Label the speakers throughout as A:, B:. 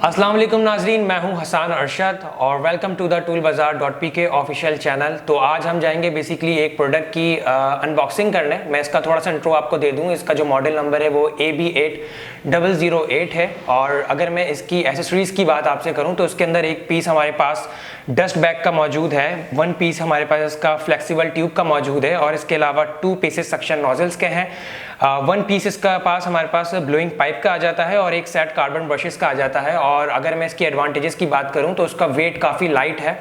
A: अस्सलाम वालेकुम नाजरीन, मैं हूं हसन अरशद और welcome to the toolbazaar.pk official channel. तो आज हम जाएंगे बेसिकली एक प्रोडक्ट की अनबॉक्सिंग करने। मैं इसका थोड़ा सा इंट्रो आपको दे दूं। इसका जो मॉडल नंबर है वो AB8008 है और अगर मैं इसकी एसेसरीज़ की बात आपसे करूं तो इसके अंदर एक पीस हमारे पास डस्ट बैग का मौजूद है, वन पीस हमारे पास इसका फ्लेक्सिबल ट्यूब का मौजूद है और इसके अलावा 2 पीसेस सक्शन नोजल्स के हैं। वन पीस इसका पास हमारे पास ब्लोइंग पाइप का आ जाता है और एक सेट कार्बन ब्रशेस का आ जाता है। और अगर मैं इसकी एडवांटेजेस की बात करूं तो इसका वेट काफ़ी लाइट है।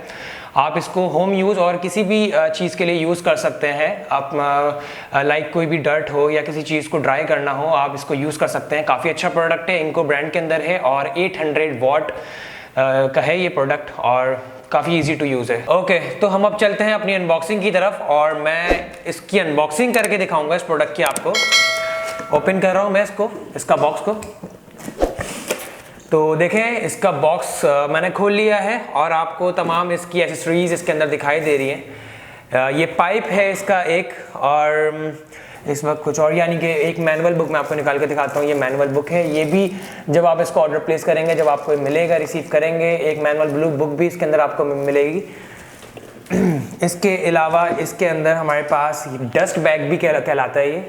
A: आप इसको होम यूज़ और किसी भी चीज़ के लिए यूज़ कर सकते हैं। आप लाइक कोई भी डर्ट हो या किसी चीज़ को ड्राई करना हो, आप इसको यूज़ कर सकते हैं। काफ़ी अच्छा प्रोडक्ट है, इनको ब्रांड के अंदर है और 800 वॉट का है ये प्रोडक्ट और काफ़ी इजी टू यूज़ है। ओके, तो हम अब चलते हैं अपनी अनबॉक्सिंग की तरफ और मैं इसकी अनबॉक्सिंग करके दिखाऊंगा इस प्रोडक्ट की आपको। ओपन कर रहा हूँ मैं इसका बॉक्स को। तो देखें, इसका बॉक्स मैंने खोल लिया है और आपको तमाम इसकी एसेसरीज इसके अंदर दिखाई दे रही हैं। ये पाइप है इसका एक, और इस वक्त कुछ और, यानी कि एक मैनुअल बुक मैं आपको निकाल के दिखाता हूँ। ये मैनुअल बुक है, ये भी जब आप इसको ऑर्डर प्लेस करेंगे, जब आपको मिलेगा, रिसीव करेंगे, एक मैनुअल बुक भी इसके अंदर आपको मिलेगी। इसके अलावा इसके अंदर हमारे पास डस्ट बैग भी कहलाता है। ये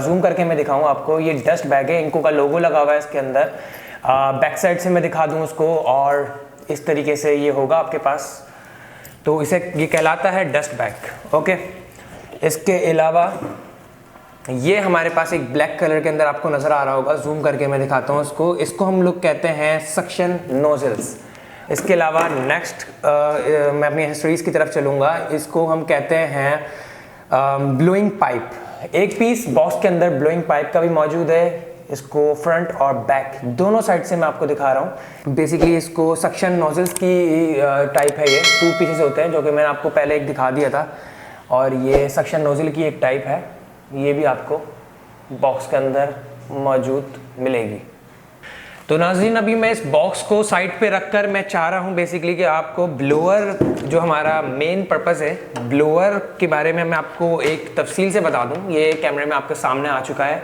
A: जूम करके मैं दिखाऊँ आपको, ये डस्ट बैग है, इनको का लोगो लगा हुआ है इसके अंदर। बैक साइड से मैं दिखा दूँ उसको और इस तरीके से ये होगा आपके पास। तो इसे ये कहलाता है डस्ट बैग। ओके, इसके अलावा ये हमारे पास एक ब्लैक कलर के अंदर आपको नज़र आ रहा होगा, जूम करके मैं दिखाता हूँ इसको हम लोग कहते हैं सक्शन नोजल्स। इसके अलावा नेक्स्ट मैं अपनी एसेसरीज की तरफ चलूँगा, इसको हम कहते हैं ब्लोइंग पाइप। एक पीस बॉक्स के अंदर ब्लोइंग पाइप का भी मौजूद है। इसको फ्रंट और बैक दोनों साइड से मैं आपको दिखा रहा हूँ। बेसिकली इसको सक्शन नोजल्स की टाइप है। ये 2 पीसेस होते हैं, जो कि मैंने आपको पहले एक दिखा दिया था, और ये सक्शन नोजल की एक टाइप है। ये भी आपको बॉक्स के अंदर मौजूद मिलेगी। तो नाज़रीन, अभी मैं इस बॉक्स को साइड पे रखकर मैं चाह रहा हूँ बेसिकली कि आपको ब्लोअर, जो हमारा मेन पर्पस है, ब्लोअर के बारे में मैं आपको एक तफसील से बता दूँ। ये कैमरे में आपके सामने आ चुका है।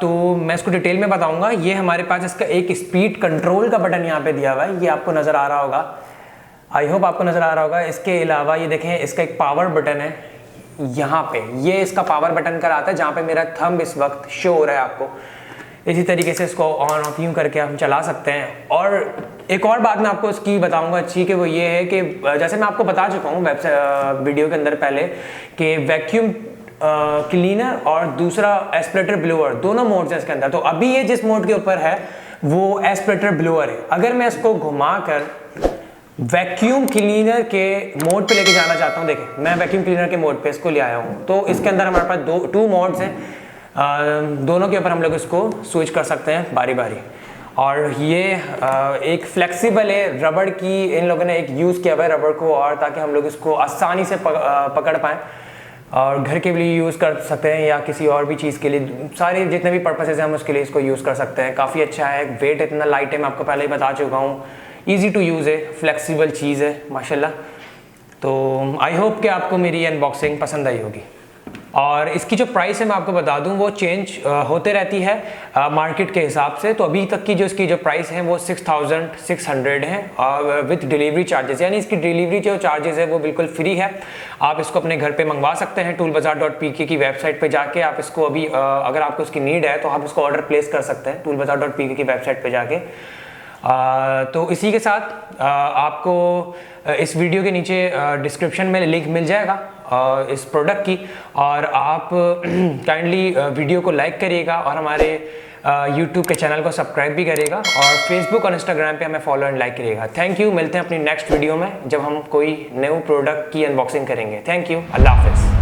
A: तो मैं इसको डिटेल में बताऊँगा। ये हमारे पास इसका एक स्पीड कंट्रोल का बटन यहाँ पे दिया हुआ है, ये आपको नज़र आ रहा होगा। आई होप आपको नज़र आ रहा होगा। इसके अलावा ये देखें, इसका एक पावर बटन है यहाँ पे, ये इसका पावर बटन कराता है, जहाँ पे मेरा थंब इस वक्त शो हो रहा है आपको। इसी तरीके से इसको ऑन ऑफ यूँ करके हम चला सकते हैं। और एक और बात मैं आपको इसकी बताऊंगा अच्छी, कि वो ये है कि जैसे मैं आपको बता चुका हूँ वीडियो के अंदर पहले, कि वैक्यूम क्लीनर और दूसरा एस्पिरेटर ब्लोअर, दोनों मोड्स हैं इसके अंदर। तो अभी ये जिस मोड के ऊपर है वो एस्पिरेटर ब्लोअर है। अगर मैं इसको घुमा कर वैक्यूम क्लीनर के मोड पे लेके जाना चाहता हूँ, देखें मैं वैक्यूम क्लीनर के मोड पे इसको ले आया हूँ। तो इसके अंदर हमारे पास 2 मोड्स हैं, दोनों के ऊपर हम लोग इसको स्विच कर सकते हैं बारी बारी। और ये एक फ्लेक्सिबल है, रबड़ की इन लोगों ने एक यूज़ किया हुआ है रबड़ को, और ताकि हम लोग इसको आसानी से पकड़ पाएँ और घर के लिए यूज़ कर सकते हैं या किसी और भी चीज़ के लिए, सारे जितने भी पर्पसेस हैं हम उसके लिए इसको यूज़ कर सकते हैं। काफ़ी अच्छा है, वेट इतना लाइट है, मैं आपको पहले ही बता चुका हूँ। ईजी टू यूज़ है, फ्लेक्सिबल चीज़ है माशाल्लाह। तो आई होप कि आपको मेरी अनबॉक्सिंग पसंद आई होगी। और इसकी जो प्राइस है मैं आपको बता दूं, वो चेंज होते रहती है मार्केट के हिसाब से। तो अभी तक की जो इसकी जो प्राइस है वो 6600 है विद डिलीवरी चार्जेस, यानी इसकी डिलीवरी जो चार्जेस है वो बिल्कुल फ्री है। आप इसको अपने घर पे मंगवा सकते हैं। toolbazaar.pk की वेबसाइट पे जाके आप इसको अभी अगर आपको इसकी नीड है तो आप इसको ऑर्डर प्लेस कर सकते हैं toolbazaar.pk की वेबसाइट पे जाके। तो इसी के साथ आपको इस वीडियो के नीचे डिस्क्रिप्शन में लिंक मिल जाएगा इस प्रोडक्ट की, और आप काइंडली वीडियो को लाइक करिएगा और हमारे यूट्यूब के चैनल को सब्सक्राइब भी करिएगा, और फेसबुक और इंस्टाग्राम पे हमें फॉलो एंड लाइक करिएगा। Thank you. मिलते हैं अपनी नेक्स्ट वीडियो में जब हम कोई न्यू प्रोडक्ट की अनबॉक्सिंग करेंगे। थैंक यू, अल्लाह हाफिज़।